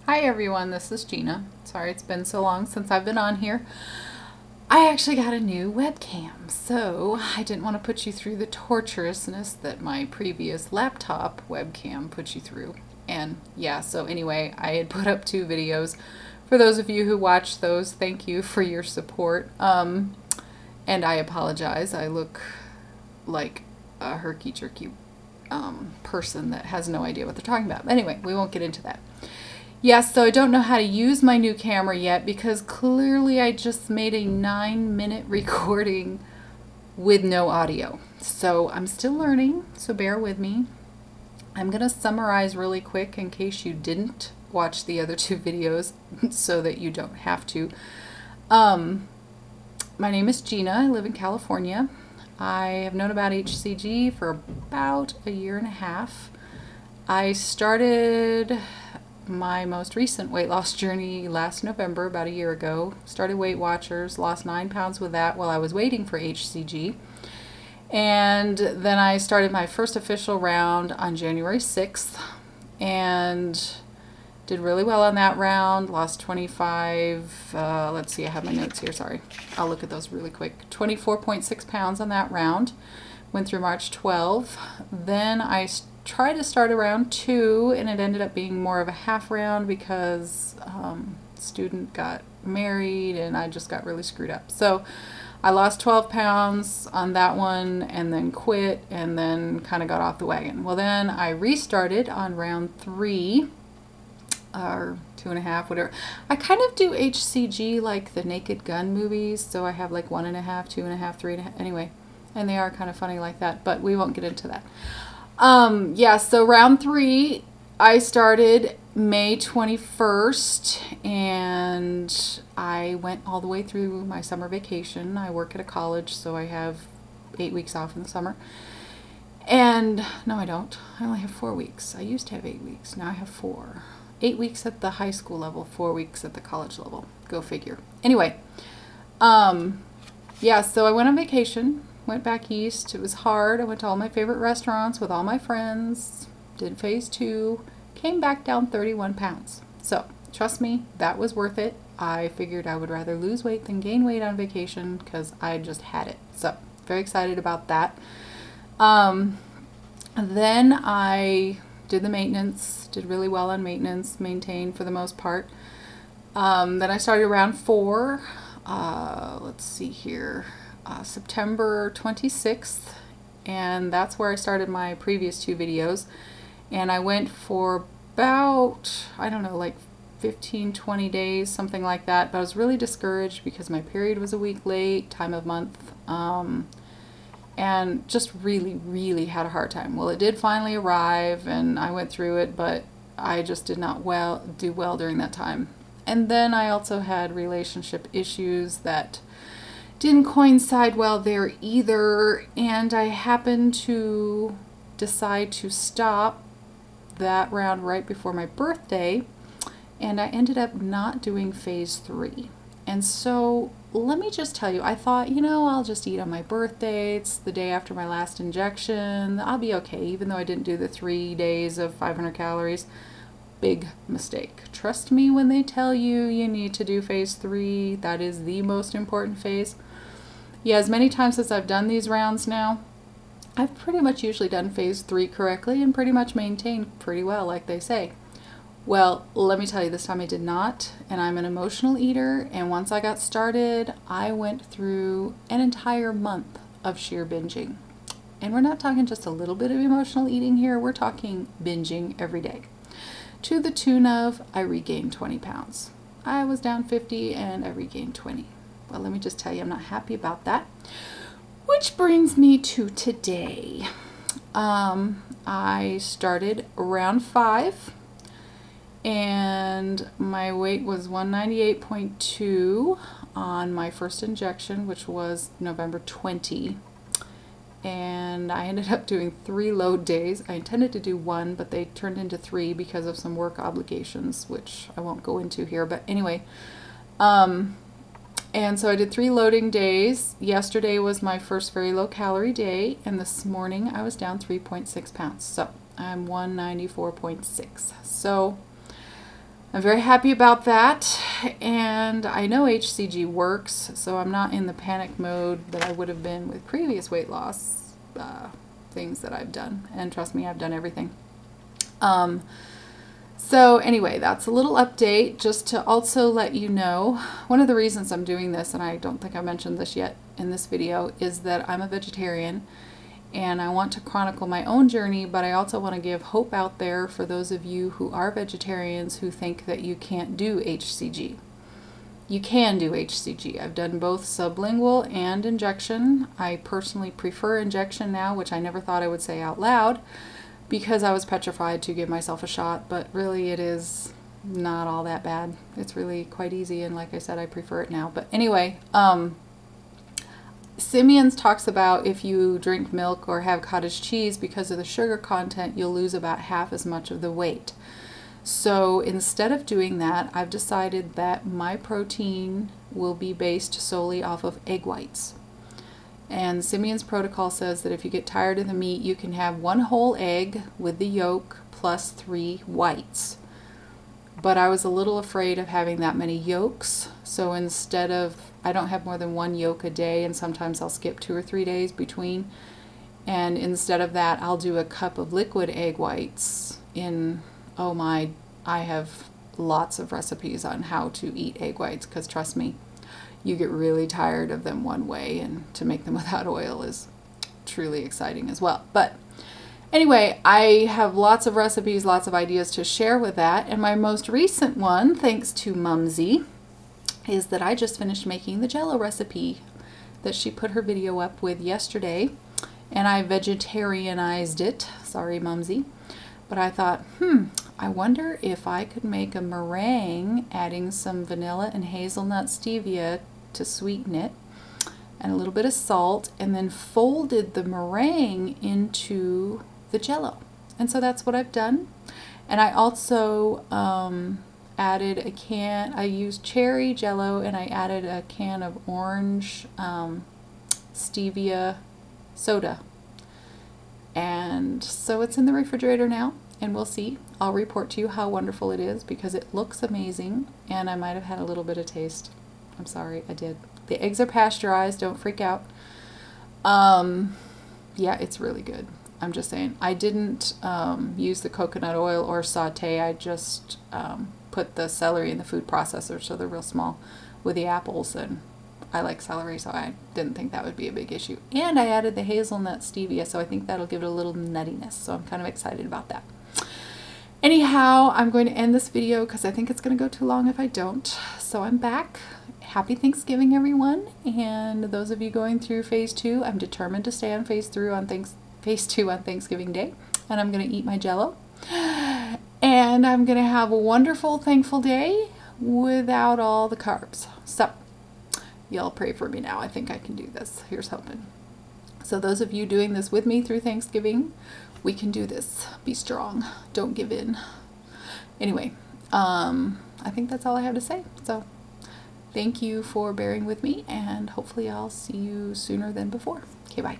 Hi everyone, this is Gina. Sorry it's been so long since I've been on here. I actually got a new webcam, so I didn't want to put you through the torturousness that my previous laptop webcam put you through. And yeah, so anyway, I had put up 2 videos. For those of you who watched those, thank you for your support. And I apologize, I look like a herky-jerky person that has no idea what they're talking about. Anyway, we won't get into that. Yes, so I don't know how to use my new camera yet because clearly I just made a 9-minute recording with no audio. So I'm still learning, so bear with me. I'm going to summarize really quick in case you didn't watch the other 2 videos so that you don't have to. My name is Gina. I live in California. I have known about HCG for about a year and a half. I started my most recent weight loss journey last November, about a year ago. Started Weight Watchers, lost 9 pounds with that while I was waiting for HCG. And then I started my first official round on January 6th and did really well on that round. Lost 25, let's see, I have my notes here, sorry. I'll look at those really quick. 24.6 pounds on that round. Went through March 12. Then I tried to start a round 2 and it ended up being more of a half round because student got married and I just got really screwed up. So I lost 12 pounds on that one and then quit and then kind of got off the wagon. Well, then I restarted on round 3 or 2.5, whatever. I kind of do HCG like the Naked Gun movies, so I have like 1.5, 2.5, 3.5, anyway, and they are kind of funny like that, but we won't get into that. Yeah, so round 3, I started May 21st, and I went all the way through my summer vacation. I work at a college, so I have 8 weeks off in the summer. And, no I don't, I only have 4 weeks. I used to have 8 weeks, now I have 4. 8 weeks at the high school level, 4 weeks at the college level. Go figure. Anyway, yeah, so I went on vacation. Went back east. It was hard. I went to all my favorite restaurants with all my friends. Did phase 2. Came back down 31 pounds. So, trust me, that was worth it. I figured I would rather lose weight than gain weight on vacation because I just had it. So, very excited about that. Then I did the maintenance. Did really well on maintenance. Maintained for the most part. Then I started around 4. Let's see here. September 26th, and that's where I started my previous 2 videos, and I went for about, I don't know, like 15-20 days, something like that, but I was really discouraged because my period was a week late, time of month, and just really had a hard time. Well, it did finally arrive and I went through it, but I just did not do well during that time. And then I also had relationship issues that didn't coincide well there either, and I happened to decide to stop that round right before my birthday, and I ended up not doing phase 3. And so let me just tell you, I thought, you know, I'll just eat on my birthday. It's the day after my last injection. I'll be okay, even though I didn't do the 3 days of 500 calories. Big mistake. Trust me when they tell you you need to do phase 3. That is the most important phase. Yeah, as many times as I've done these rounds now, I've pretty much usually done phase 3 correctly and pretty much maintained pretty well, like they say. Well, let me tell you, this time I did not, and I'm an emotional eater, and once I got started, I went through an entire month of sheer binging. And we're not talking just a little bit of emotional eating here, we're talking binging every day. To the tune of, I regained 20 pounds. I was down 50 and I regained 20. Well, let me just tell you, I'm not happy about that. Which brings me to today. I started round 5 and my weight was 198.2 on my first injection, which was November 20. And I ended up doing 3 load days. I intended to do 1, but they turned into 3 because of some work obligations, which I won't go into here. But anyway, and so I did 3 loading days. Yesterday was my first very low calorie day, and this morning I was down 3.6 pounds. So I'm 194.6. So I'm very happy about that, and I know HCG works, so I'm not in the panic mode that I would have been with previous weight loss things that I've done, and trust me, I've done everything. So anyway, that's a little update just to also let you know, one of the reasons I'm doing this, and I don't think I mentioned this yet in this video, is that I'm a vegetarian. And I want to chronicle my own journey, but I also want to give hope out there for those of you who are vegetarians who think that you can't do HCG. You can do HCG. I've done both sublingual and injection. I personally prefer injection now, which I never thought I would say out loud because I was petrified to give myself a shot, but really it is not all that bad. It's really quite easy, and like I said, I prefer it now. But anyway, Simeon's talks about if you drink milk or have cottage cheese, because of the sugar content, you'll lose about half as much of the weight. So instead of doing that, I've decided that my protein will be based solely off of egg whites. And Simeon's protocol says that if you get tired of the meat, you can have 1 whole egg with the yolk plus 3 whites. But I was a little afraid of having that many yolks, so instead of, I don't have more than 1 yolk a day, and sometimes I'll skip 2 or 3 days between, and instead of that I'll do a cup of liquid egg whites in, oh my, I have lots of recipes on how to eat egg whites, because trust me, you get really tired of them one way, and to make them without oil is truly exciting as well. But anyway, I have lots of recipes, lots of ideas to share with that, and my most recent one, thanks to Mumsy, is that I just finished making the Jell-O recipe that she put her video up with yesterday, and I vegetarianized it. Sorry, Mumsy. But I thought, I wonder if I could make a meringue adding some vanilla and hazelnut stevia to sweeten it, and a little bit of salt, and then folded the meringue into the Jell-O. And so that's what I've done. And I also added a can, I used cherry Jell-O, and I added a can of orange stevia soda. And so it's in the refrigerator now, and we'll see. I'll report to you how wonderful it is, because it looks amazing, and I might have had a little bit of taste. I'm sorry, I did. The eggs are pasteurized, don't freak out. Yeah, it's really good. I'm just saying. I didn't use the coconut oil or saute. I just put the celery in the food processor, so they're real small, with the apples, and I like celery, so I didn't think that would be a big issue. And I added the hazelnut stevia, so I think that'll give it a little nuttiness, so I'm kind of excited about that. Anyhow, I'm going to end this video because I think it's going to go too long if I don't. So I'm back. Happy Thanksgiving, everyone. And those of you going through phase 2, I'm determined to stay on phase 2 on Thanksgiving Day. And I'm going to eat my Jell-O. And I'm going to have a wonderful, thankful day without all the carbs. So y'all pray for me now. I think I can do this. Here's hoping. So those of you doing this with me through Thanksgiving, we can do this. Be strong. Don't give in. Anyway, I think that's all I have to say. So thank you for bearing with me, and hopefully I'll see you sooner than before. Okay, bye.